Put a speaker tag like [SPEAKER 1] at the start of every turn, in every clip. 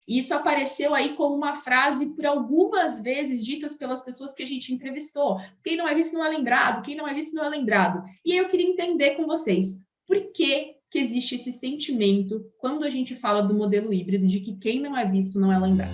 [SPEAKER 1] E isso apareceu aí como uma frase por algumas vezes ditas pelas pessoas que a gente entrevistou. Quem não é visto não é lembrado, quem não é visto não é lembrado. E aí eu queria entender com vocês, por que existe esse sentimento quando a gente fala do modelo híbrido de que quem não é visto não é lembrado?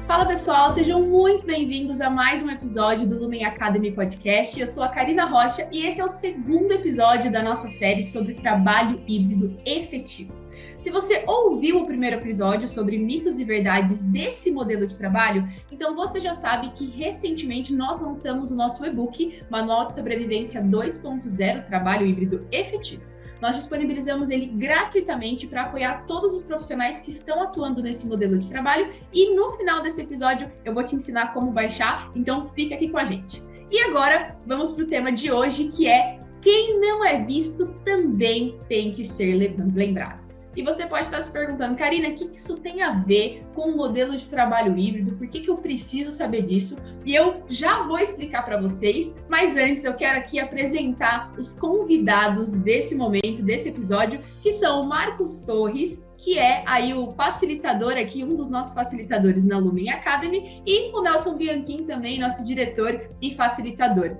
[SPEAKER 1] Fala pessoal, sejam muito bem-vindos a mais um episódio do Lumen Academy Podcast. Eu sou a Karina Rocha e esse é o segundo episódio da nossa série sobre trabalho híbrido efetivo. Se você ouviu o primeiro episódio sobre mitos e verdades desse modelo de trabalho, então você já sabe que recentemente nós lançamos o nosso e-book Manual de Sobrevivência 2.0 Trabalho Híbrido Efetivo. Nós disponibilizamos ele gratuitamente para apoiar todos os profissionais que estão atuando nesse modelo de trabalho e no final desse episódio eu vou te ensinar como baixar, então fica aqui com a gente. E agora vamos para o tema de hoje, que é quem não é visto também tem que ser lembrado. E você pode estar se perguntando, Karina, o que isso tem a ver com o modelo de trabalho híbrido? Por que eu preciso saber disso? E eu já vou explicar para vocês, mas antes eu quero aqui apresentar os convidados desse momento, desse episódio, que são o Marcos Torres, que é aí o facilitador aqui, um dos nossos facilitadores na Lumen Academy, e o Nelson Bianchim também, nosso diretor e facilitador.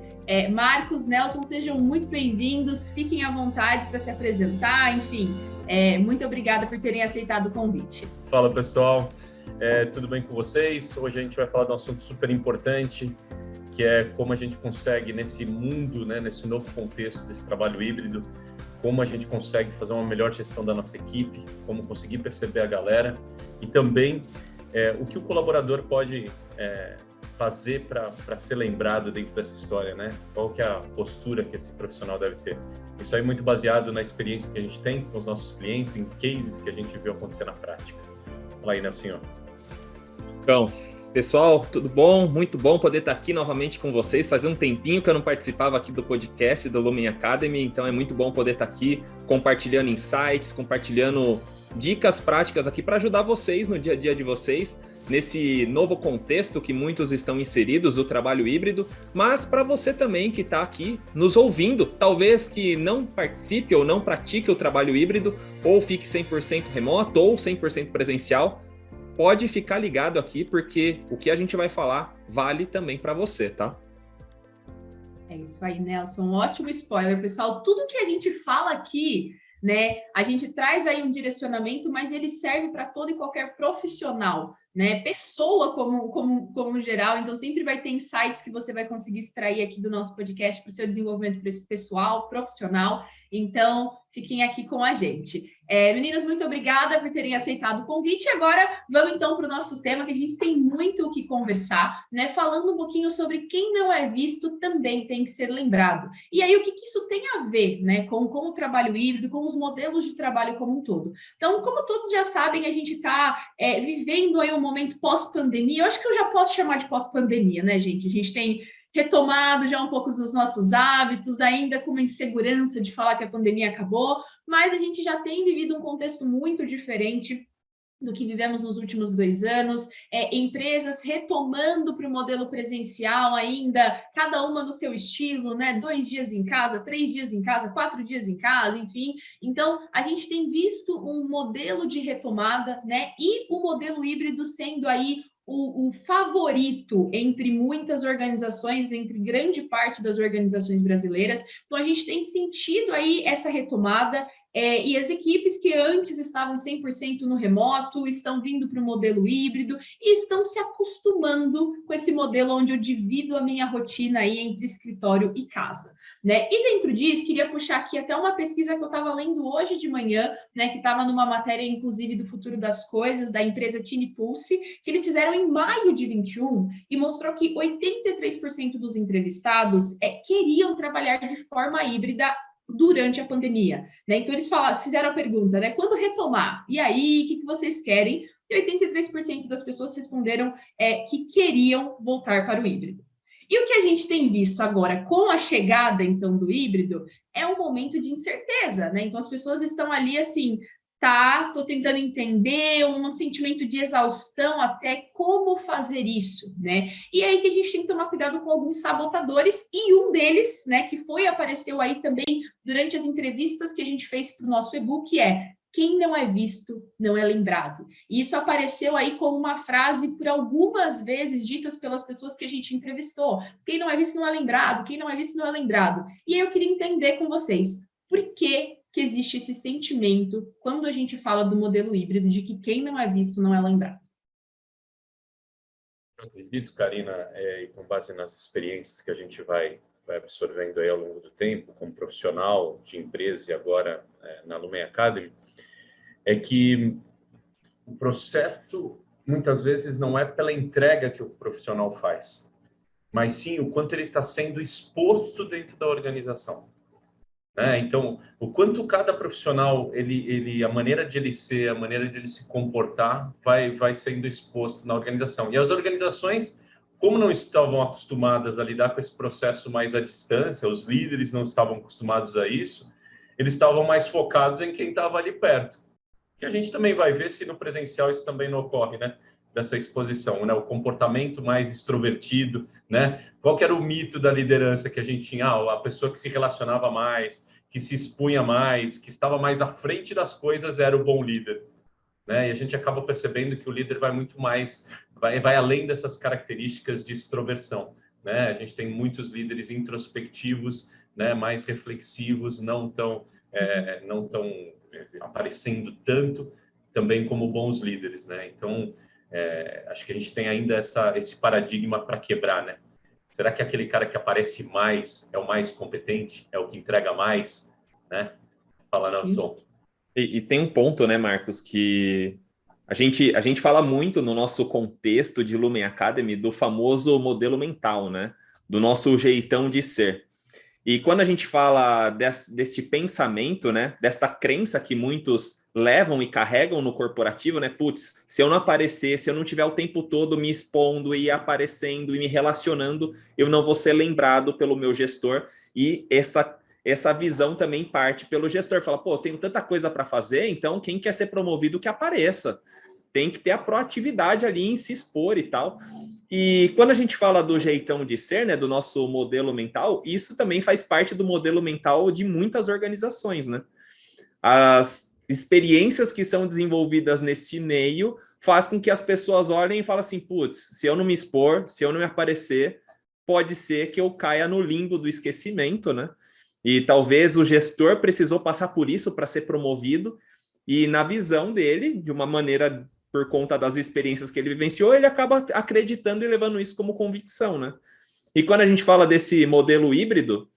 [SPEAKER 1] Marcos, Nelson, sejam muito bem-vindos, fiquem à vontade para se apresentar, enfim. Muito obrigada por terem aceitado o convite.
[SPEAKER 2] Fala, pessoal. Tudo bem com vocês? Hoje a gente vai falar de um assunto super importante, que é como a gente consegue, nesse mundo, né, nesse novo contexto desse trabalho híbrido, como a gente consegue fazer uma melhor gestão da nossa equipe, como conseguir perceber a galera e também o que o colaborador pode fazer para ser lembrado dentro dessa história, né? Qual que é a postura que esse profissional deve ter? Isso aí é muito baseado na experiência que a gente tem com os nossos clientes, em cases que a gente viu acontecer na prática. Fala aí, Nelson.
[SPEAKER 3] Então, pessoal, tudo bom? Muito bom poder estar aqui novamente com vocês. Fazia um tempinho que eu não participava aqui do podcast do Lumen Academy, então é muito bom poder estar aqui compartilhando insights, compartilhando dicas práticas aqui para ajudar vocês no dia a dia de vocês, nesse novo contexto que muitos estão inseridos do trabalho híbrido, mas para você também que está aqui nos ouvindo, talvez que não participe ou não pratique o trabalho híbrido, ou fique 100% remoto ou 100% presencial, pode ficar ligado aqui, porque o que a gente vai falar vale também para você, tá?
[SPEAKER 1] É isso aí, Nelson. Um ótimo spoiler, pessoal. Tudo que a gente fala aqui, né? A gente traz aí um direcionamento, mas ele serve para todo e qualquer profissional, né? Pessoa como geral. Então, sempre vai ter insights que você vai conseguir extrair aqui do nosso podcast para o seu desenvolvimento pessoal, profissional. Então, fiquem aqui com a gente. Meninas, muito obrigada por terem aceitado o convite. Agora, vamos então para o nosso tema, que a gente tem muito o que conversar, né? Falando um pouquinho sobre quem não é visto também tem que ser lembrado. E aí, o que isso tem a ver, né? Com o trabalho híbrido, com os modelos de trabalho como um todo. Então, como todos já sabem, a gente está vivendo aí um momento pós-pandemia. Eu acho que eu já posso chamar de pós-pandemia, né, gente? A gente tem retomado já um pouco dos nossos hábitos, ainda com uma insegurança de falar que a pandemia acabou, mas a gente já tem vivido um contexto muito diferente do que vivemos nos últimos 2 anos, empresas retomando para o modelo presencial ainda, cada uma no seu estilo, né? 2 dias em casa, 3 dias em casa, 4 dias em casa, enfim. Então, a gente tem visto um modelo de retomada, né? E o modelo híbrido sendo aí o favorito entre muitas organizações, entre grande parte das organizações brasileiras. Então, a gente tem sentido aí essa retomada, e as equipes que antes estavam 100% no remoto, estão vindo para o modelo híbrido e estão se acostumando com esse modelo onde eu divido a minha rotina aí entre escritório e casa, né? E dentro disso, queria puxar aqui até uma pesquisa que eu estava lendo hoje de manhã, né, que estava numa matéria, inclusive, do Futuro das Coisas, da empresa Tiny Pulse, que eles fizeram em maio de 21 e mostrou que 83% dos entrevistados queriam trabalhar de forma híbrida durante a pandemia, né? Então, eles fizeram a pergunta, né? Quando retomar? E aí, o que vocês querem? E 83% das pessoas responderam que queriam voltar para o híbrido. E o que a gente tem visto agora com a chegada, então, do híbrido é um momento de incerteza, né? Então, as pessoas estão ali, assim, tá, tô tentando entender, um sentimento de exaustão até como fazer isso, né? E aí que a gente tem que tomar cuidado com alguns sabotadores, e um deles, né, que apareceu aí também durante as entrevistas que a gente fez para o nosso e-book é: quem não é visto não é lembrado. E isso apareceu aí como uma frase por algumas vezes ditas pelas pessoas que a gente entrevistou. Quem não é visto não é lembrado, quem não é visto não é lembrado. E aí eu queria entender com vocês, por que existe esse sentimento quando a gente fala do modelo híbrido de que quem não é visto não é lembrado?
[SPEAKER 2] Eu acredito, Karina, e com base nas experiências que a gente vai absorvendo aí ao longo do tempo, como profissional de empresa e agora na Lumen Academy, é que o processo, muitas vezes, não é pela entrega que o profissional faz, mas sim o quanto ele está sendo exposto dentro da organização. Então, o quanto cada profissional, a maneira de ele ser, a maneira de ele se comportar, vai sendo exposto na organização. E as organizações, como não estavam acostumadas a lidar com esse processo mais à distância, os líderes não estavam acostumados a isso, eles estavam mais focados em quem estava ali perto. Que a gente também vai ver se no presencial isso também não ocorre, né? Dessa exposição, né? O comportamento mais extrovertido, né? Qual que era o mito da liderança que a gente tinha? A pessoa que se relacionava mais, que se expunha mais, que estava mais à frente das coisas era o bom líder, né? E a gente acaba percebendo que o líder vai muito mais, vai além dessas características de extroversão, né? A gente tem muitos líderes introspectivos, né? Mais reflexivos, não tão aparecendo tanto também como bons líderes, né? Então, acho que a gente tem ainda esse paradigma para quebrar, né? Será que aquele cara que aparece mais é o mais competente? É o que entrega mais, né? Fala, Nelson.
[SPEAKER 3] E tem um ponto, né, Marcos, que a gente fala muito no nosso contexto de Lumen Academy do famoso modelo mental, né? Do nosso jeitão de ser. E quando a gente fala deste pensamento, né, desta crença que muitos levam e carregam no corporativo, né, putz, se eu não aparecer, se eu não tiver o tempo todo me expondo e aparecendo e me relacionando, eu não vou ser lembrado pelo meu gestor. E essa visão também parte pelo gestor. Fala, pô, eu tenho tanta coisa para fazer, então quem quer ser promovido que apareça. Tem que ter a proatividade ali em se expor e tal. E quando a gente fala do jeitão de ser, né, do nosso modelo mental, isso também faz parte do modelo mental de muitas organizações, né? As experiências que são desenvolvidas nesse meio faz com que as pessoas olhem e falem assim, putz, se eu não me expor, se eu não me aparecer, pode ser que eu caia no limbo do esquecimento, né? E talvez o gestor precisou passar por isso para ser promovido, e na visão dele, de uma maneira, por conta das experiências que ele vivenciou, ele acaba acreditando e levando isso como convicção, né? E quando a gente fala desse modelo híbrido,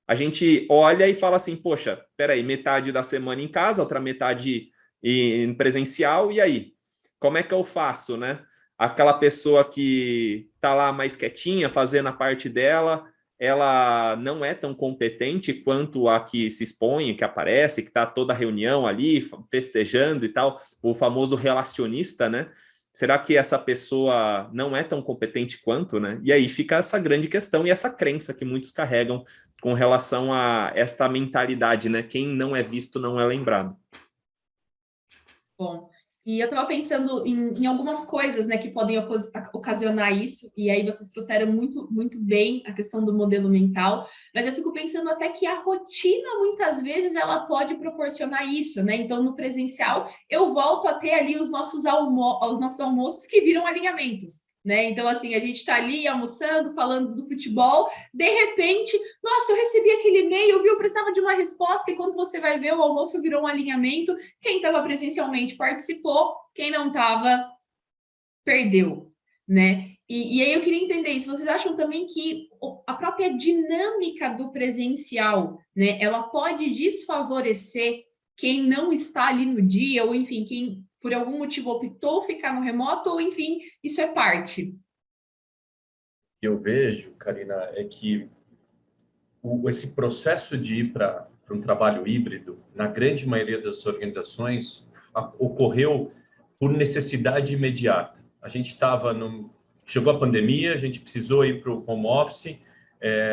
[SPEAKER 3] a gente olha e fala assim, poxa, peraí, metade da semana em casa, outra metade em presencial, e aí? Como é que eu faço, né? Aquela pessoa que está lá mais quietinha, fazendo a parte dela, ela não é tão competente quanto a que se expõe, que aparece, que está toda reunião ali, festejando e tal, o famoso relacionista, né? Será que essa pessoa não é tão competente quanto, né? E aí fica essa grande questão e essa crença que muitos carregam com relação a esta mentalidade, né? Quem não é visto não é lembrado.
[SPEAKER 1] Bom, e eu estava pensando em algumas coisas, né, que podem ocasionar isso, e aí vocês trouxeram muito, muito bem a questão do modelo mental, mas eu fico pensando até que a rotina, muitas vezes, ela pode proporcionar isso, né? Então, no presencial, eu volto a ter ali os nossos almoços que viram alinhamentos. Né? Então, assim, a gente está ali almoçando, falando do futebol, de repente, nossa, eu recebi aquele e-mail, eu precisava de uma resposta, e quando você vai ver, o almoço virou um alinhamento, quem estava presencialmente participou, quem não estava, perdeu, né? E aí eu queria entender isso, vocês acham também que a própria dinâmica do presencial, né, ela pode desfavorecer quem não está ali no dia, ou enfim, quem por algum motivo optou ficar no remoto, ou enfim, isso é parte?
[SPEAKER 2] Eu vejo, Karina, é que esse processo de ir para um trabalho híbrido, na grande maioria das organizações, ocorreu por necessidade imediata. A gente estava chegou a pandemia, a gente precisou ir para o home office,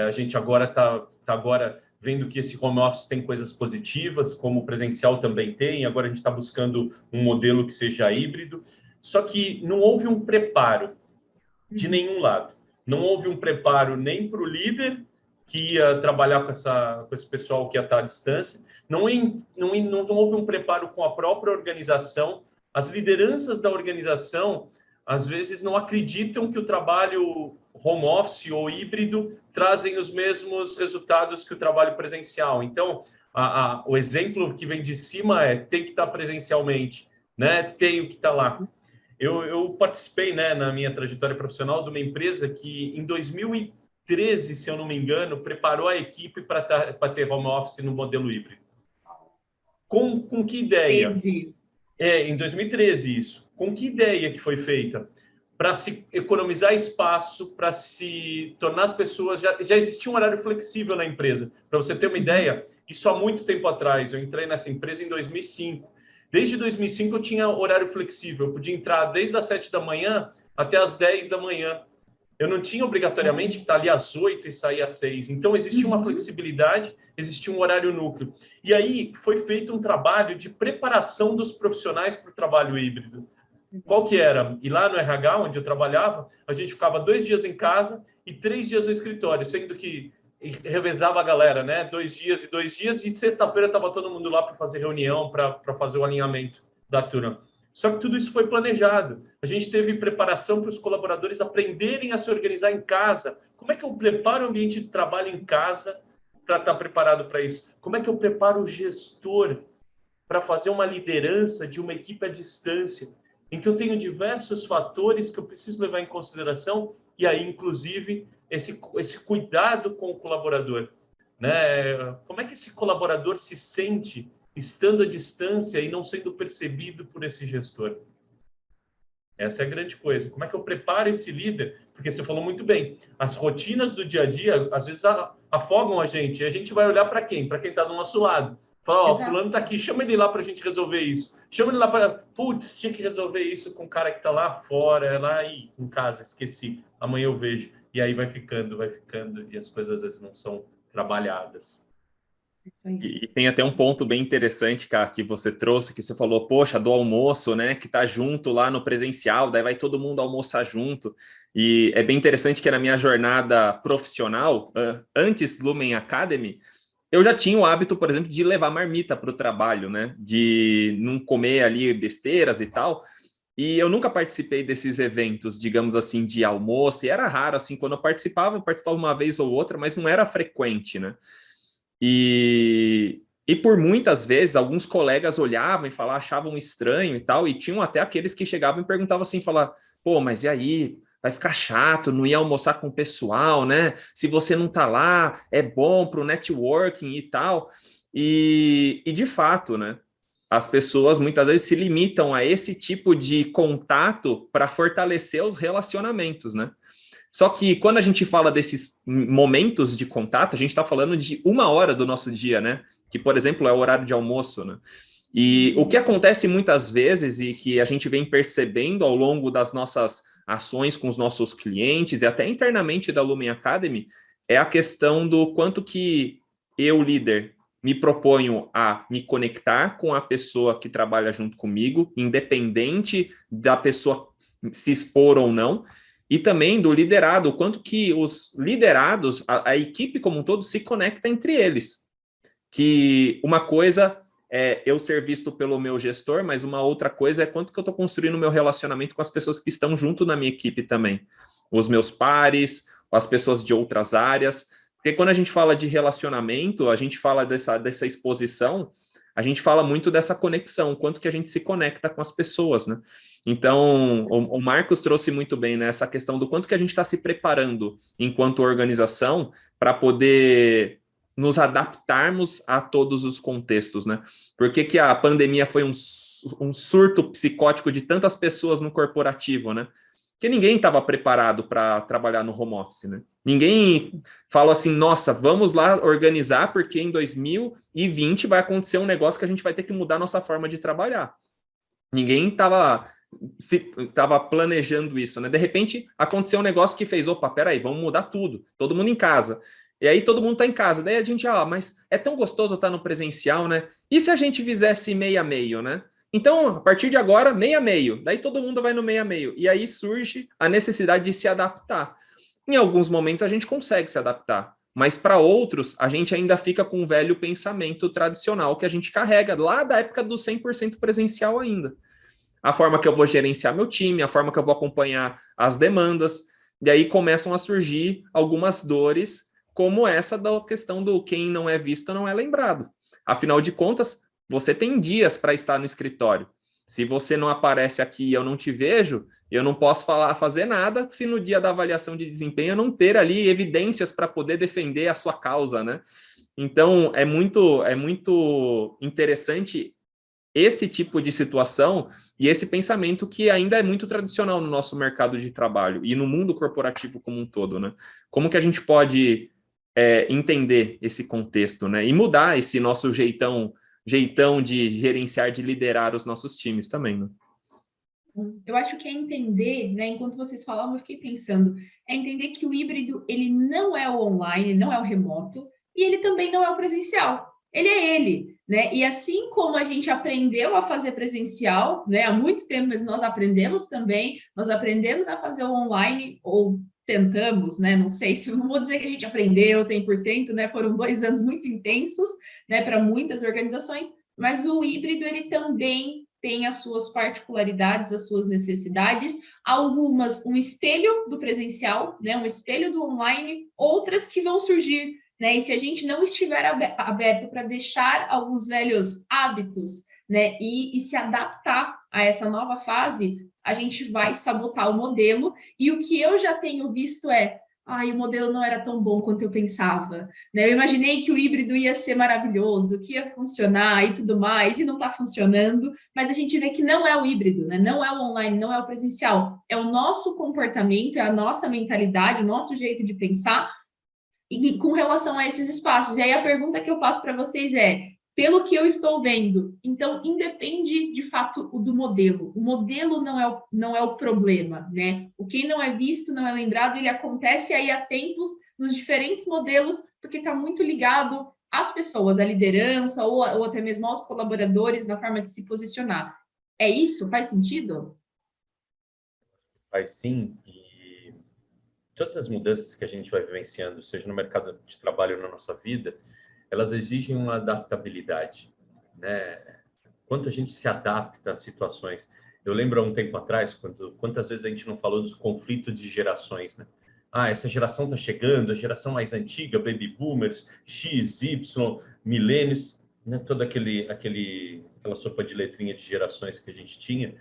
[SPEAKER 2] a gente agora está vendo que esse home office tem coisas positivas, como o presencial também tem. Agora a gente está buscando um modelo que seja híbrido. Só que não houve um preparo de nenhum lado. Não houve um preparo nem para o líder que ia trabalhar com esse pessoal que ia estar à distância. Não houve um preparo com a própria organização. As lideranças da organização, às vezes, não acreditam que o trabalho home office ou híbrido trazem os mesmos resultados que o trabalho presencial. Então, o exemplo que vem de cima tem que estar presencialmente, né? Tem que estar lá. Eu participei, né, na minha trajetória profissional de uma empresa que, em 2013, se eu não me engano, preparou a equipe para ter home office no modelo híbrido. Com que ideia? Em 2013, isso. Com que ideia que foi feita? Para se economizar espaço, para se tornar as pessoas... Já existia um horário flexível na empresa. Para você ter uma ideia, isso há muito tempo atrás. Eu entrei nessa empresa em 2005. Desde 2005 eu tinha horário flexível. Eu podia entrar desde as 7 da manhã até as 10 da manhã. Eu não tinha obrigatoriamente que estar ali às 8 e sair às 6. Então, existia uma flexibilidade, existia um horário núcleo. E aí foi feito um trabalho de preparação dos profissionais para o trabalho híbrido. Qual que era? E lá no RH, onde eu trabalhava, a gente ficava 2 dias em casa e 3 dias no escritório, sendo que revezava a galera, né? 2 dias e 2 dias, e de sexta-feira estava todo mundo lá para fazer reunião, para fazer o alinhamento da turma. Só que tudo isso foi planejado. A gente teve preparação para os colaboradores aprenderem a se organizar em casa. Como é que eu preparo o ambiente de trabalho em casa para estar preparado para isso? Como é que eu preparo o gestor para fazer uma liderança de uma equipe à distância, em que eu tenho diversos fatores que eu preciso levar em consideração, e aí, inclusive, esse cuidado com o colaborador, né? Como é que esse colaborador se sente estando à distância e não sendo percebido por esse gestor? Essa é a grande coisa. Como é que eu preparo esse líder? Porque você falou muito bem, as rotinas do dia a dia, às vezes, afogam a gente, e a gente vai olhar para quem? Para quem está do nosso lado. Fala, ó, fulano está aqui, chama ele lá para a gente resolver isso. Chama ele lá para... Putz, tinha que resolver isso com o cara que está lá fora, lá aí, em casa, esqueci. Amanhã eu vejo. E aí vai ficando, e as coisas às vezes não são trabalhadas.
[SPEAKER 3] E tem até um ponto bem interessante, cara, que você trouxe, que você falou, poxa, do almoço, né, que tá junto lá no presencial, daí vai todo mundo almoçar junto. E é bem interessante que na minha jornada profissional, antes Lumen Academy, eu já tinha o hábito, por exemplo, de levar marmita para o trabalho, né, de não comer ali besteiras e tal. E eu nunca participei desses eventos, digamos assim, de almoço, e era raro, assim, quando eu participava uma vez ou outra, mas não era frequente, né? E por muitas vezes, alguns colegas olhavam e falavam, achavam estranho e tal, e tinham até aqueles que chegavam e perguntavam assim, falavam, pô, mas e aí, vai ficar chato, não ia almoçar com o pessoal, né? Se você não tá lá, é bom para o networking e tal. E de fato, né? As pessoas muitas vezes se limitam a esse tipo de contato para fortalecer os relacionamentos, né? Só que quando a gente fala desses momentos de contato, a gente está falando de 1 hora do nosso dia, né? Que, por exemplo, é o horário de almoço, né? E o que acontece muitas vezes e que a gente vem percebendo ao longo das nossas ações com os nossos clientes e até internamente da Lumen Academy é a questão do quanto que eu, líder, me proponho a me conectar com a pessoa que trabalha junto comigo, independente da pessoa se expor ou não, e também do liderado, o quanto que os liderados, a equipe como um todo, se conecta entre eles. Que uma coisa é eu ser visto pelo meu gestor, mas uma outra coisa é quanto que eu estou construindo o meu relacionamento com as pessoas que estão junto na minha equipe também. Os meus pares, as pessoas de outras áreas. Porque quando a gente fala de relacionamento, a gente fala dessa exposição, a gente fala muito dessa conexão, quanto que a gente se conecta com as pessoas, né? Então, o Marcos trouxe muito bem, né, essa questão do quanto que a gente está se preparando enquanto organização para poder nos adaptarmos a todos os contextos, né? Por que a pandemia foi um surto psicótico de tantas pessoas no corporativo, né? Porque ninguém estava preparado para trabalhar no home office, né? Ninguém falou assim, nossa, vamos lá organizar, porque em 2020 vai acontecer um negócio que a gente vai ter que mudar a nossa forma de trabalhar. Ninguém estava planejando isso, né? De repente, aconteceu um negócio que fez, opa, peraí, vamos mudar tudo, todo mundo em casa. E aí todo mundo está em casa. Daí a gente, mas é tão gostoso estar no presencial, né? E se a gente fizesse meio a meio, né? Então, a partir de agora, meio a meio. Daí todo mundo vai no meio a meio. E aí surge a necessidade de se adaptar. Em alguns momentos a gente consegue se adaptar, mas para outros a gente ainda fica com o velho pensamento tradicional que a gente carrega lá da época do 100% presencial ainda. A forma que eu vou gerenciar meu time, a forma que eu vou acompanhar as demandas, e aí começam a surgir algumas dores, como essa da questão do quem não é visto não é lembrado. Afinal de contas, você tem dias para estar no escritório. Se você não aparece aqui e eu não te vejo, eu não posso fazer nada se no dia da avaliação de desempenho eu não ter ali evidências para poder defender a sua causa, né? Então, é muito interessante esse tipo de situação e esse pensamento que ainda é muito tradicional no nosso mercado de trabalho e no mundo corporativo como um todo, né? Como que a gente pode entender esse contexto, né? E mudar esse nosso jeitão de gerenciar, de liderar os nossos times também, né?
[SPEAKER 1] Eu acho que é entender, né? Enquanto vocês falavam, eu fiquei pensando, é entender que o híbrido, ele não é o online, não é o remoto, e ele também não é o presencial. Ele é ele, né? E assim como a gente aprendeu a fazer presencial, né? Há muito tempo, mas nós aprendemos também, nós aprendemos a fazer o online, ou tentamos, né? Não sei se, não vou dizer que a gente aprendeu 100%, né? Foram 2 anos muito intensos, né? Para muitas organizações, mas o híbrido, ele também tem as suas particularidades, as suas necessidades, algumas um espelho do presencial, né, um espelho do online, outras que vão surgir, né? E se a gente não estiver aberto para deixar alguns velhos hábitos, né, e se adaptar a essa nova fase, a gente vai sabotar o modelo. E o que eu já tenho visto é o modelo não era tão bom quanto eu pensava, né? Eu imaginei que o híbrido ia ser maravilhoso, que ia funcionar e tudo mais, e não está funcionando, mas a gente vê que não é o híbrido, né? Não é o online, não é o presencial, é o nosso comportamento, é a nossa mentalidade, o nosso jeito de pensar e com relação a esses espaços. E aí a pergunta que eu faço para vocês é, pelo que eu estou vendo, então independe de fato do modelo. O modelo não é o problema, né? O que não é visto, não é lembrado, ele acontece aí há tempos nos diferentes modelos, porque está muito ligado às pessoas, à liderança ou até mesmo aos colaboradores na forma de se posicionar. É isso? Faz sentido?
[SPEAKER 2] Faz sim, e todas as mudanças que a gente vai vivenciando, seja no mercado de trabalho ou na nossa vida, elas exigem uma adaptabilidade, né? Quanto a gente se adapta a situações. Eu lembro há um tempo atrás, quantas vezes a gente não falou dos conflitos de gerações, né? Essa geração está chegando, a geração mais antiga, baby boomers, X, Y, milênios, né? Toda aquela sopa de letrinha de gerações que a gente tinha.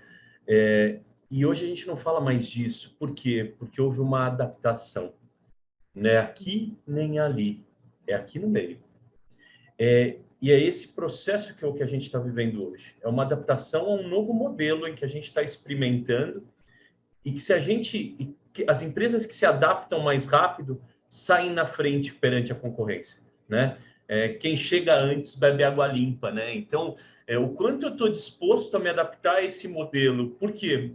[SPEAKER 2] E hoje a gente não fala mais disso. Por quê? Porque houve uma adaptação. Não é aqui nem ali, é aqui no meio. E é esse processo que é o que a gente está vivendo hoje. É uma adaptação a um novo modelo em que a gente está experimentando e que as empresas que se adaptam mais rápido saem na frente perante a concorrência, né? Quem chega antes bebe água limpa, né? Então, o quanto eu estou disposto a me adaptar a esse modelo? Por quê?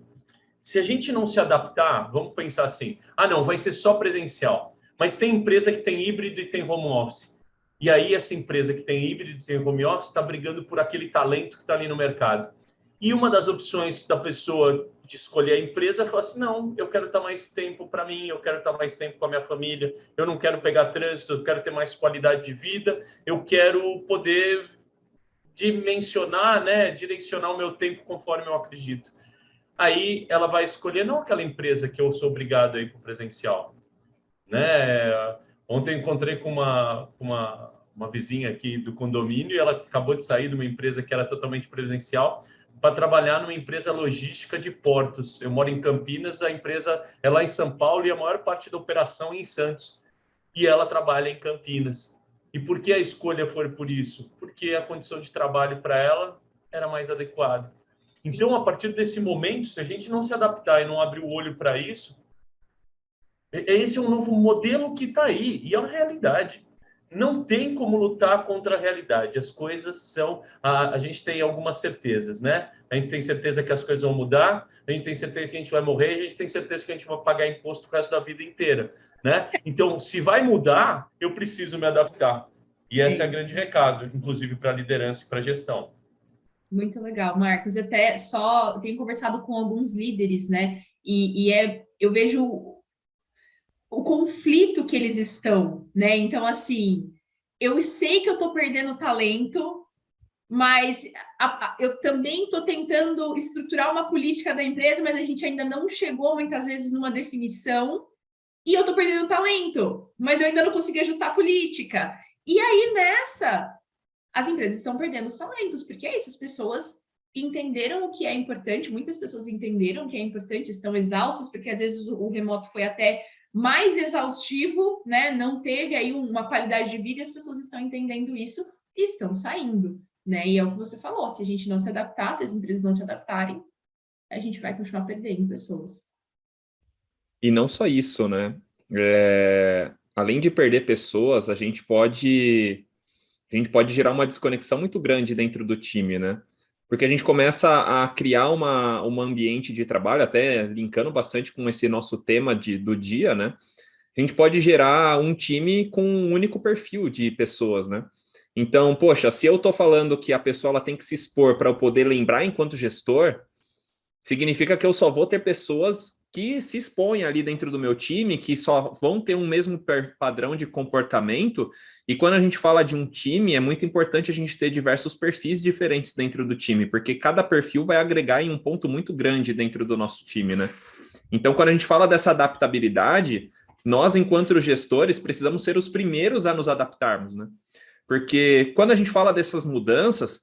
[SPEAKER 2] Se a gente não se adaptar, vamos pensar assim, não, vai ser só presencial. Mas tem empresa que tem híbrido e tem home office. E aí essa empresa que tem híbrido e tem home office está brigando por aquele talento que está ali no mercado. E uma das opções da pessoa de escolher a empresa é falar assim, não, eu quero estar mais tempo para mim, eu quero estar mais tempo com a minha família, eu não quero pegar trânsito, eu quero ter mais qualidade de vida, eu quero poder dimensionar, né, direcionar o meu tempo conforme eu acredito. Aí ela vai escolher não aquela empresa que eu sou obrigado a ir para o presencial, né? Ontem encontrei com uma vizinha aqui do condomínio e ela acabou de sair de uma empresa que era totalmente presencial para trabalhar numa empresa logística de portos. Eu moro em Campinas, a empresa é lá em São Paulo e a maior parte da operação é em Santos. E ela trabalha em Campinas. E por que a escolha foi por isso? Porque a condição de trabalho para ela era mais adequada.
[SPEAKER 1] Sim.
[SPEAKER 2] Então, a partir desse momento, se a gente não se adaptar e não abrir o olho para isso, esse é um novo modelo que está aí, e é uma realidade. Não tem como lutar contra a realidade. As coisas são... A gente tem algumas certezas, né? A gente tem certeza que as coisas vão mudar, a gente tem certeza que a gente vai morrer, a gente tem certeza que a gente vai pagar imposto o resto da vida inteira. né? Então, se vai mudar, eu preciso me adaptar. E esse é o grande recado, inclusive para a liderança e para a gestão.
[SPEAKER 1] Muito legal, Marcos. Eu até só tenho conversado com alguns líderes, né? Eu vejo o conflito que eles estão, né? Então, assim, eu sei que eu estou perdendo talento, mas eu também estou tentando estruturar uma política da empresa, mas a gente ainda não chegou muitas vezes numa definição, e eu estou perdendo talento, mas eu ainda não consegui ajustar a política. E aí, nessa, as empresas estão perdendo os talentos, porque é isso, as pessoas entenderam o que é importante, muitas pessoas entenderam o que é importante, estão exaustas, porque às vezes o remoto foi até mais exaustivo, né? Não teve aí uma qualidade de vida, e as pessoas estão entendendo isso e estão saindo, né? E é o que você falou, se a gente não se adaptar, se as empresas não se adaptarem, a gente vai continuar perdendo pessoas.
[SPEAKER 3] E não só isso, né? Além de perder pessoas, a gente pode gerar uma desconexão muito grande dentro do time, né? Porque a gente começa a criar um ambiente de trabalho, até linkando bastante com esse nosso tema do dia, né? A gente pode gerar um time com um único perfil de pessoas, né? Então, poxa, se eu estou falando que a pessoa ela tem que se expor para eu poder lembrar enquanto gestor, significa que eu só vou ter pessoas que se expõem ali dentro do meu time, que só vão ter um mesmo padrão de comportamento. E quando a gente fala de um time, é muito importante a gente ter diversos perfis diferentes dentro do time, porque cada perfil vai agregar em um ponto muito grande dentro do nosso time, né? Então, quando a gente fala dessa adaptabilidade, nós, enquanto gestores, precisamos ser os primeiros a nos adaptarmos, né? Porque quando a gente fala dessas mudanças,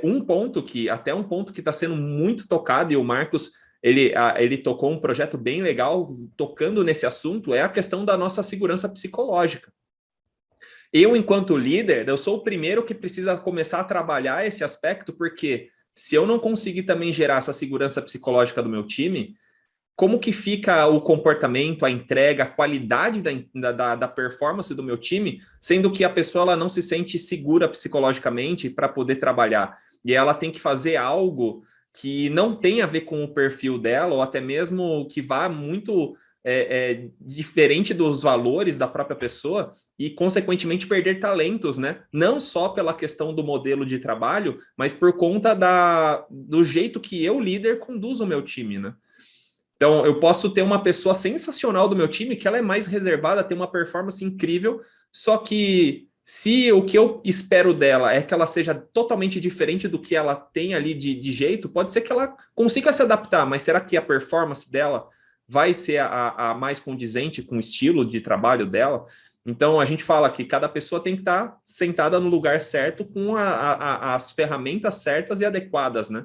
[SPEAKER 3] um ponto que está sendo muito tocado, e o Marcos ele tocou um projeto bem legal tocando nesse assunto, é a questão da nossa segurança psicológica. Eu, enquanto líder, eu sou o primeiro que precisa começar a trabalhar esse aspecto, porque se eu não conseguir também gerar essa segurança psicológica do meu time, como que fica o comportamento, a entrega, a qualidade da performance do meu time, sendo que a pessoa ela não se sente segura psicologicamente para poder trabalhar. E ela tem que fazer algo que não tem a ver com o perfil dela, ou até mesmo que vá muito diferente dos valores da própria pessoa, e, consequentemente, perder talentos, né? Não só pela questão do modelo de trabalho, mas por conta do jeito que eu, líder, conduzo o meu time, né? Então, eu posso ter uma pessoa sensacional do meu time, que ela é mais reservada, tem uma performance incrível, só que se o que eu espero dela é que ela seja totalmente diferente do que ela tem ali de jeito, pode ser que ela consiga se adaptar, mas será que a performance dela vai ser a mais condizente com o estilo de trabalho dela? Então, a gente fala que cada pessoa tem que estar sentada no lugar certo, com as ferramentas certas e adequadas, né?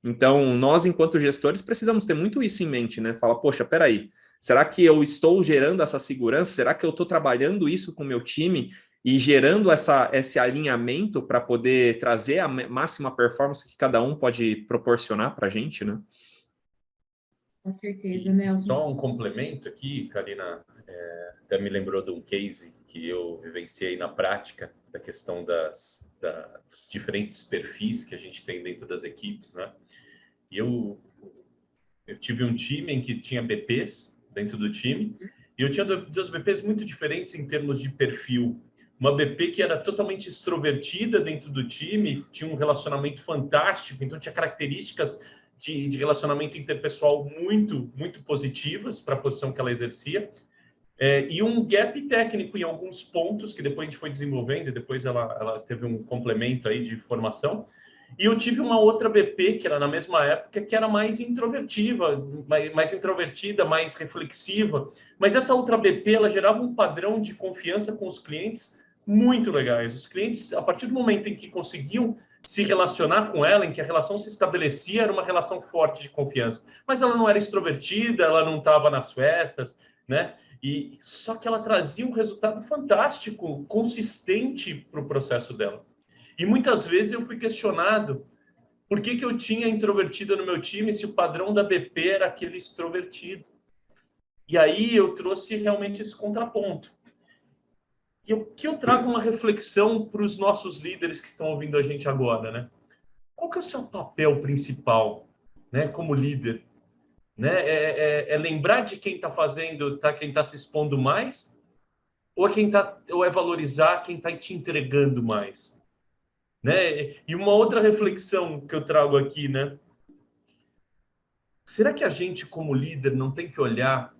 [SPEAKER 3] Então, nós, enquanto gestores, precisamos ter muito isso em mente, né? Fala, poxa, peraí, será que eu estou gerando essa segurança? Será que eu estou trabalhando isso com o meu time e gerando esse alinhamento para poder trazer a máxima performance que cada um pode proporcionar para a gente, né?
[SPEAKER 1] Com certeza, Nelson.
[SPEAKER 2] Só um complemento aqui, Karina, até me lembrou de um case que eu vivenciei na prática, da questão dos diferentes perfis que a gente tem dentro das equipes, né? E eu tive um time em que tinha BPs dentro do time, e eu tinha duas BPs muito diferentes em termos de perfil. Uma BP que era totalmente extrovertida dentro do time, tinha um relacionamento fantástico, então tinha características de relacionamento interpessoal muito, muito positivas para a posição que ela exercia, e um gap técnico em alguns pontos, que depois a gente foi desenvolvendo, e depois ela teve um complemento aí de formação. E eu tive uma outra BP, que era na mesma época, que era mais introvertida, mais reflexiva. Mas essa outra BP, ela gerava um padrão de confiança com os clientes muito legais. Os clientes, a partir do momento em que conseguiam se relacionar com ela, em que a relação se estabelecia, era uma relação forte de confiança. Mas ela não era extrovertida, ela não estava nas festas, né? E só que ela trazia um resultado fantástico, consistente para o processo dela. E muitas vezes eu fui questionado por que eu tinha introvertida no meu time se o padrão da BP era aquele extrovertido. E aí eu trouxe realmente esse contraponto. E que eu trago uma reflexão para os nossos líderes que estão ouvindo a gente agora, né? Qual que é o seu papel principal, né, como líder? né? É lembrar de quem está fazendo, quem está se expondo mais, ou é valorizar quem está te entregando mais, né? E uma outra reflexão que eu trago aqui, né? Será que a gente, como líder, não tem que olhar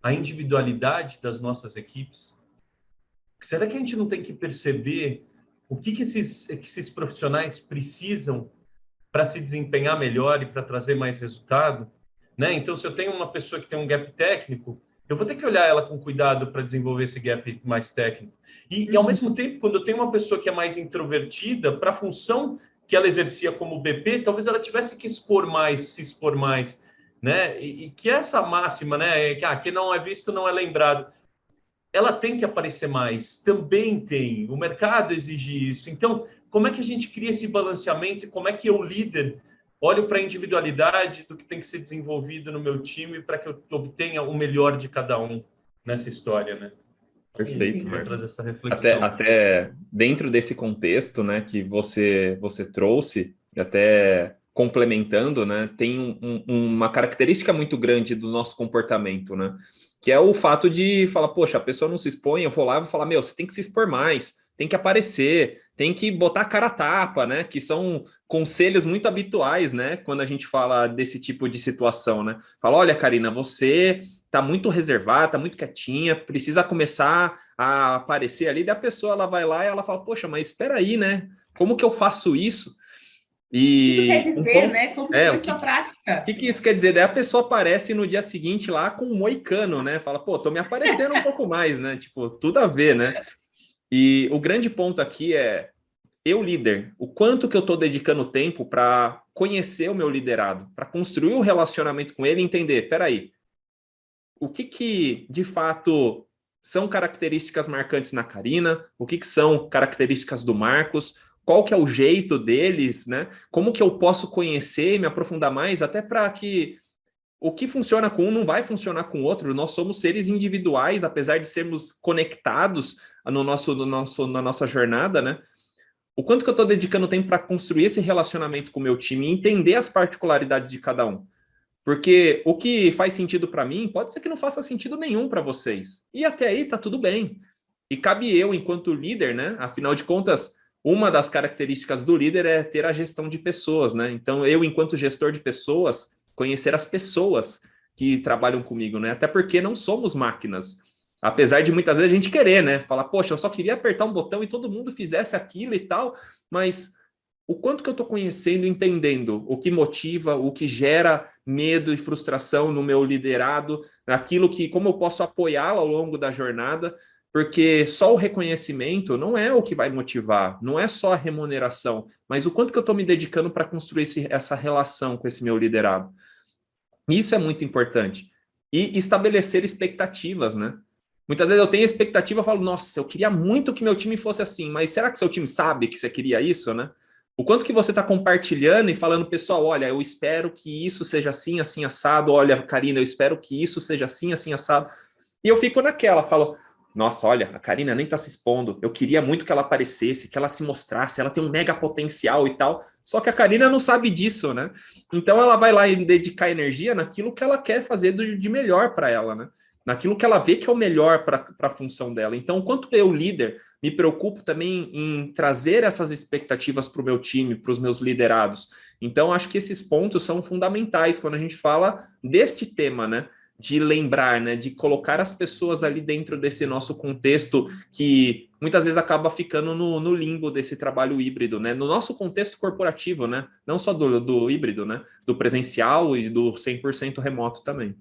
[SPEAKER 2] a individualidade das nossas equipes? Será que a gente não tem que perceber o que esses profissionais precisam para se desempenhar melhor e para trazer mais resultado? Né? Então, se eu tenho uma pessoa que tem um gap técnico, eu vou ter que olhar ela com cuidado para desenvolver esse gap mais técnico. E, ao mesmo tempo, quando eu tenho uma pessoa que é mais introvertida, para a função que ela exercia como BP, talvez ela tivesse que se expor mais, né? E que essa máxima, né, que não é visto, não é lembrado, ela tem que aparecer mais, também tem, o mercado exige isso. Então, como é que a gente cria esse balanceamento e como é que eu, líder, olho para a individualidade do que tem que ser desenvolvido no meu time para que eu obtenha o melhor de cada um nessa história, né?
[SPEAKER 3] Perfeito,
[SPEAKER 2] Vou
[SPEAKER 3] Marcos.
[SPEAKER 2] trazer essa reflexão.
[SPEAKER 3] Até dentro desse contexto, né, que você trouxe, até complementando, né, tem uma característica muito grande do nosso comportamento, né, que é o fato de falar, poxa, a pessoa não se expõe, eu vou lá e vou falar, meu, você tem que se expor mais, tem que aparecer, tem que botar a cara a tapa, né, que são conselhos muito habituais, né, quando a gente fala desse tipo de situação, né, fala, olha, Karina, você tá muito reservada, tá muito quietinha, precisa começar a aparecer ali, daí a pessoa ela vai lá e ela fala, poxa, mas espera aí, né? Como que eu faço isso?
[SPEAKER 1] Isso quer
[SPEAKER 3] E
[SPEAKER 1] dizer, né? Como foi sua prática?
[SPEAKER 3] que isso quer dizer? Daí a pessoa aparece no dia seguinte lá com um moicano, né? Fala, pô, tô me aparecendo um pouco mais, né? Tipo, tudo a ver, né? E o grande ponto aqui é eu, líder, o quanto que eu estou dedicando tempo para conhecer o meu liderado, para construir um relacionamento com ele e entender, peraí, o que de fato são características marcantes na Karina, o que são características do Marcos, qual que é o jeito deles, né? Como que eu posso conhecer e me aprofundar mais, até para que o que funciona com um não vai funcionar com o outro. Nós somos seres individuais, apesar de sermos conectados na nossa jornada, né? O quanto que eu estou dedicando tempo para construir esse relacionamento com o meu time e entender as particularidades de cada um. Porque o que faz sentido para mim pode ser que não faça sentido nenhum para vocês. E até aí tá tudo bem. E cabe eu, enquanto líder, né? Afinal de contas, uma das características do líder é ter a gestão de pessoas, né? Então, eu, enquanto gestor de pessoas, conhecer as pessoas que trabalham comigo, né? Até porque não somos máquinas. Apesar de muitas vezes a gente querer, né? Falar, poxa, eu só queria apertar um botão e todo mundo fizesse aquilo e tal, mas o quanto que eu estou conhecendo, entendendo o que motiva, o que gera medo e frustração no meu liderado, aquilo que, como eu posso apoiá-lo ao longo da jornada, porque só o reconhecimento não é o que vai motivar, não é só a remuneração, mas o quanto que eu estou me dedicando para construir essa relação com esse meu liderado. Isso é muito importante. E estabelecer expectativas, né? Muitas vezes eu tenho expectativa e falo, nossa, eu queria muito que meu time fosse assim, mas será que seu time sabe que você queria isso, né? O quanto que você está compartilhando e falando, pessoal, olha, eu espero que isso seja assim, assim, assado. Olha, Karina, eu espero que isso seja assim, assim, assado. E eu fico naquela, falo, nossa, olha, a Karina nem está se expondo. Eu queria muito que ela aparecesse, que ela se mostrasse, ela tem um mega potencial e tal. Só que a Karina não sabe disso, né? Então ela vai lá e dedicar energia naquilo que ela quer fazer de melhor para ela, né? Naquilo que ela vê que é o melhor para a função dela. Então, quanto eu, líder, me preocupo também em trazer essas expectativas para o meu time, para os meus liderados. Então, acho que esses pontos são fundamentais quando a gente fala deste tema, né? De lembrar, né? De colocar as pessoas ali dentro desse nosso contexto que muitas vezes acaba ficando no limbo desse trabalho híbrido, né? No nosso contexto corporativo, né? Não só do híbrido, né? Do presencial e do 100% remoto também.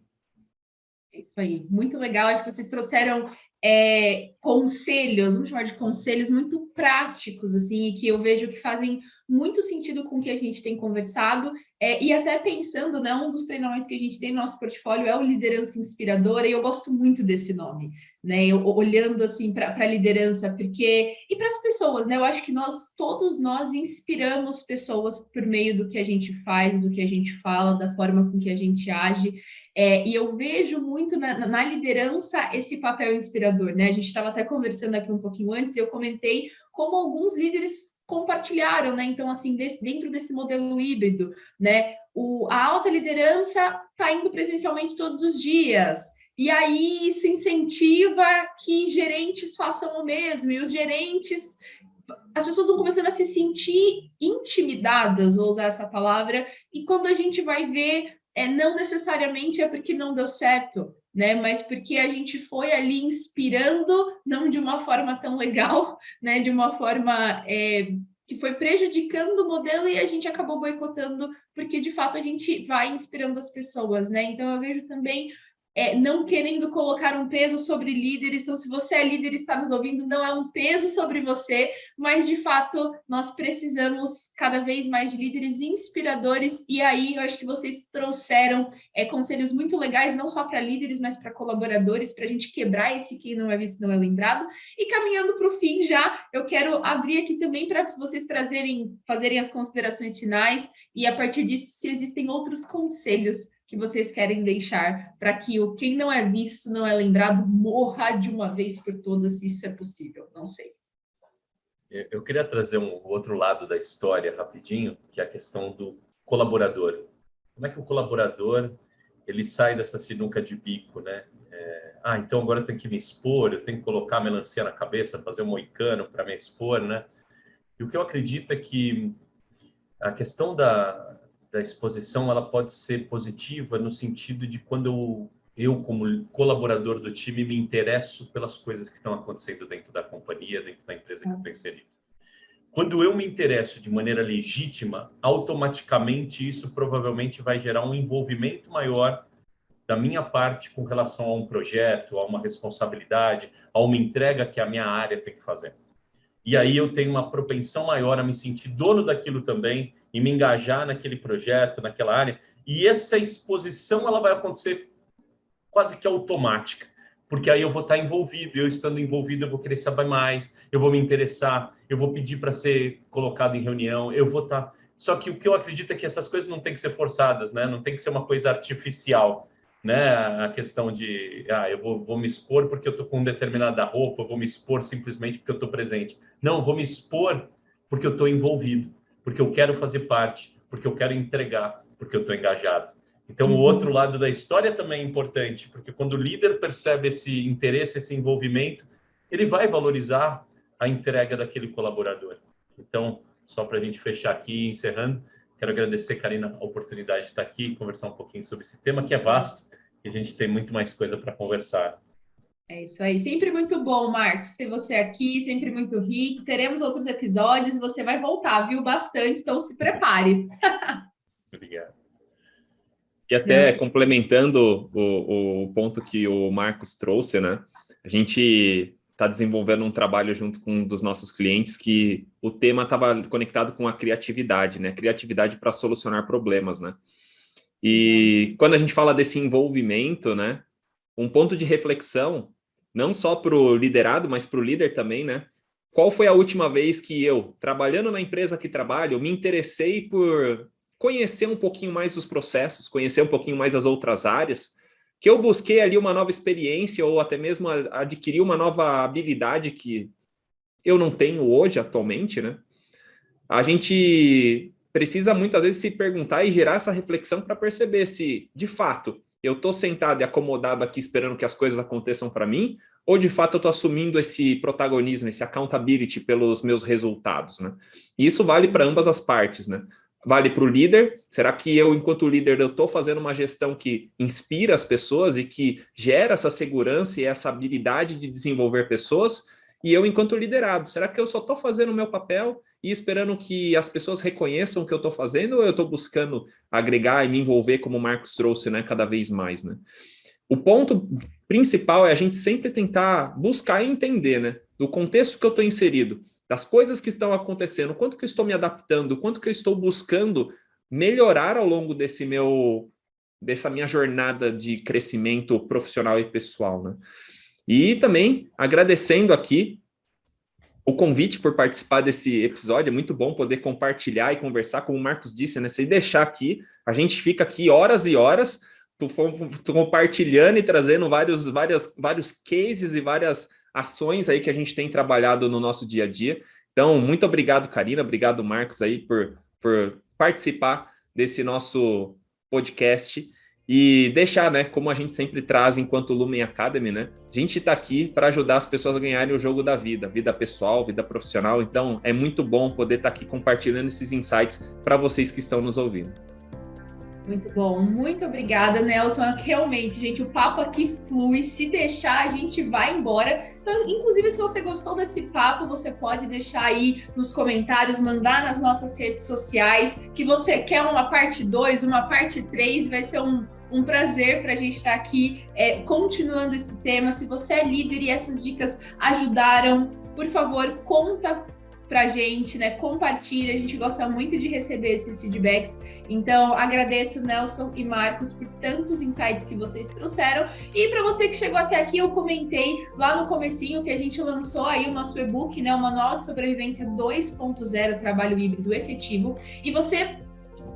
[SPEAKER 1] É isso aí, muito legal. Acho que vocês trouxeram conselhos, vamos chamar de conselhos muito práticos, assim, que eu vejo que fazem muito sentido com o que a gente tem conversado, e até pensando, né, um dos treinamentos que a gente tem no nosso portfólio é o Liderança Inspiradora, e eu gosto muito desse nome, né, eu, olhando assim para a liderança, porque, e para as pessoas, né, eu acho que todos nós inspiramos pessoas por meio do que a gente faz, do que a gente fala, da forma com que a gente age, e eu vejo muito na liderança esse papel inspirador, né? A gente estava até conversando aqui um pouquinho antes, e eu comentei como alguns líderes compartilharam, né? Então, assim, dentro desse modelo híbrido, né? a alta liderança está indo presencialmente todos os dias. E aí isso incentiva que gerentes façam o mesmo. E os gerentes, as pessoas vão começando a se sentir intimidadas, vou usar essa palavra, e quando a gente vai ver, não necessariamente é porque não deu certo, né? Mas porque a gente foi ali inspirando, não de uma forma tão legal, né? De uma forma que foi prejudicando o modelo e a gente acabou boicotando, porque de fato a gente vai inspirando as pessoas, né? Então eu vejo também não querendo colocar um peso sobre líderes. Então, se você é líder e está nos ouvindo, não é um peso sobre você, mas de fato nós precisamos cada vez mais de líderes inspiradores. E aí eu acho que vocês trouxeram conselhos muito legais, não só para líderes, mas para colaboradores, para a gente quebrar esse quem não é visto não é lembrado. E caminhando para o fim já, eu quero abrir aqui também para vocês fazerem as considerações finais, e a partir disso, se existem outros conselhos que vocês querem deixar para que o quem não é visto, não é lembrado, morra de uma vez por todas, se isso é possível, não sei.
[SPEAKER 2] Eu queria trazer um outro lado da história rapidinho, que é a questão do colaborador. Como é que o colaborador ele sai dessa sinuca de bico, né? Então agora eu tenho que me expor, eu tenho que colocar a melancia na cabeça, fazer um moicano para me expor, né? E o que eu acredito é que a questão da exposição ela pode ser positiva no sentido de quando eu como colaborador do time, me interesso pelas coisas que estão acontecendo dentro da companhia, dentro da empresa que eu estou inserido. Quando eu me interesso de maneira legítima, automaticamente isso provavelmente vai gerar um envolvimento maior da minha parte com relação a um projeto, a uma responsabilidade, a uma entrega que a minha área tem que fazer. E aí eu tenho uma propensão maior a me sentir dono daquilo também e me engajar naquele projeto, naquela área. E essa exposição ela vai acontecer quase que automática, porque aí eu vou estar envolvido. Eu estando envolvido, eu vou querer saber mais, eu vou me interessar, eu vou pedir para ser colocado em reunião, eu vou estar... Só que o que eu acredito é que essas coisas não têm que ser forçadas, né? Não tem que ser uma coisa artificial, né? A questão de, eu vou me expor porque eu estou com determinada roupa, eu vou me expor simplesmente porque eu estou presente. Não, eu vou me expor porque eu estou envolvido, porque eu quero fazer parte, porque eu quero entregar, porque eu estou engajado. Então, o outro lado da história também é importante, porque quando o líder percebe esse interesse, esse envolvimento, ele vai valorizar a entrega daquele colaborador. Então, só para a gente fechar aqui, encerrando, quero agradecer, Karina, a oportunidade de estar aqui e conversar um pouquinho sobre esse tema, que é vasto, e a gente tem muito mais coisa para conversar.
[SPEAKER 1] É isso aí. Sempre muito bom, Marcos, ter você aqui, sempre muito rico. Teremos outros episódios, você vai voltar, viu? Bastante, então se prepare.
[SPEAKER 2] Obrigado.
[SPEAKER 3] E até complementando o ponto que o Marcos trouxe, né? A gente está desenvolvendo um trabalho junto com um dos nossos clientes que o tema estava conectado com a criatividade, né? Criatividade para solucionar problemas, né? E quando a gente fala desse envolvimento, né? Um ponto de reflexão, não só para o liderado, mas para o líder também, né? Qual foi a última vez que eu, trabalhando na empresa que trabalho, me interessei por conhecer um pouquinho mais dos processos, conhecer um pouquinho mais as outras áreas, que eu busquei ali uma nova experiência ou até mesmo adquirir uma nova habilidade que eu não tenho hoje, atualmente, né? A gente precisa muitas vezes se perguntar e gerar essa reflexão para perceber se, de fato, eu estou sentado e acomodado aqui esperando que as coisas aconteçam para mim, ou de fato eu estou assumindo esse protagonismo, esse accountability pelos meus resultados, né? E isso vale para ambas as partes, né? Vale para o líder. Será que eu, enquanto líder, eu estou fazendo uma gestão que inspira as pessoas e que gera essa segurança e essa habilidade de desenvolver pessoas? E eu, enquanto liderado, será que eu só estou fazendo o meu papel e esperando que as pessoas reconheçam o que eu estou fazendo, ou eu estou buscando agregar e me envolver, como o Marcos trouxe, né, cada vez mais, né? O ponto principal é a gente sempre tentar buscar e entender, né, do contexto que eu estou inserido, das coisas que estão acontecendo, quanto que eu estou me adaptando, quanto que eu estou buscando melhorar ao longo dessa minha jornada de crescimento profissional e pessoal, né? E também agradecendo aqui o convite por participar desse episódio. É muito bom poder compartilhar e conversar, como o Marcos disse, né? Se deixar aqui, a gente fica aqui horas e horas compartilhando e trazendo vários cases e várias ações aí que a gente tem trabalhado no nosso dia a dia. Então, muito obrigado, Karina, obrigado, Marcos, aí por participar desse nosso podcast e deixar, né, como a gente sempre traz enquanto Lumen Academy, né, a gente está aqui para ajudar as pessoas a ganharem o jogo da vida pessoal, vida profissional, então é muito bom poder estar aqui compartilhando esses insights para vocês que estão nos ouvindo.
[SPEAKER 1] Muito bom, muito obrigada, Nelson. Realmente, gente, o papo aqui flui. Se deixar, a gente vai embora. Então, inclusive, se você gostou desse papo, você pode deixar aí nos comentários, mandar nas nossas redes sociais, que você quer uma parte 2, uma parte 3, vai ser um prazer para a gente estar aqui continuando esse tema. Se você é líder e essas dicas ajudaram, por favor, conta pra gente, né? Compartilha, a gente gosta muito de receber esses feedbacks. Então, agradeço Nelson e Marcos por tantos insights que vocês trouxeram. E para você que chegou até aqui, eu comentei lá no comecinho que a gente lançou aí o nosso e-book, né? O Manual de Sobrevivência 2.0, Trabalho Híbrido Efetivo. E você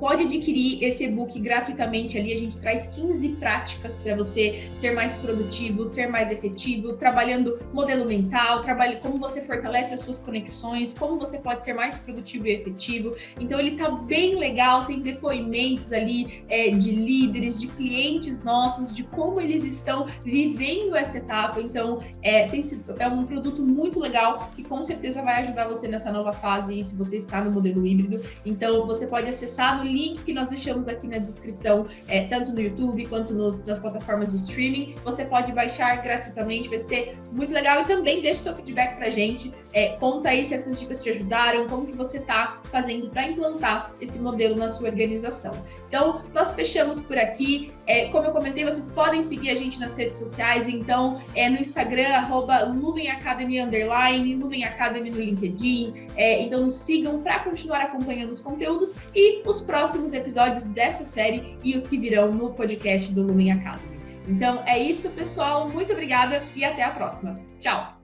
[SPEAKER 1] pode adquirir esse e-book gratuitamente ali. A gente traz 15 práticas para você ser mais produtivo, ser mais efetivo, trabalhando modelo mental, como você fortalece as suas conexões, como você pode ser mais produtivo e efetivo. Então ele tá bem legal, tem depoimentos ali de líderes, de clientes nossos, de como eles estão vivendo essa etapa. Então é um produto muito legal que com certeza vai ajudar você nessa nova fase, se você está no modelo híbrido. Então você pode acessar no link que nós deixamos aqui na descrição, tanto no YouTube quanto nas plataformas de streaming. Você pode baixar gratuitamente, vai ser muito legal. E também deixe seu feedback pra gente, conta aí se essas dicas te ajudaram, como que você tá fazendo para implantar esse modelo na sua organização. Então, nós fechamos por aqui. Como eu comentei, vocês podem seguir a gente nas redes sociais, então no Instagram, @LumenAcademy_, LumenAcademy no LinkedIn. Então nos sigam para continuar acompanhando os conteúdos e os próximos episódios dessa série e os que virão no podcast do Lumen Academy. Então é isso, pessoal. Muito obrigada e até a próxima. Tchau!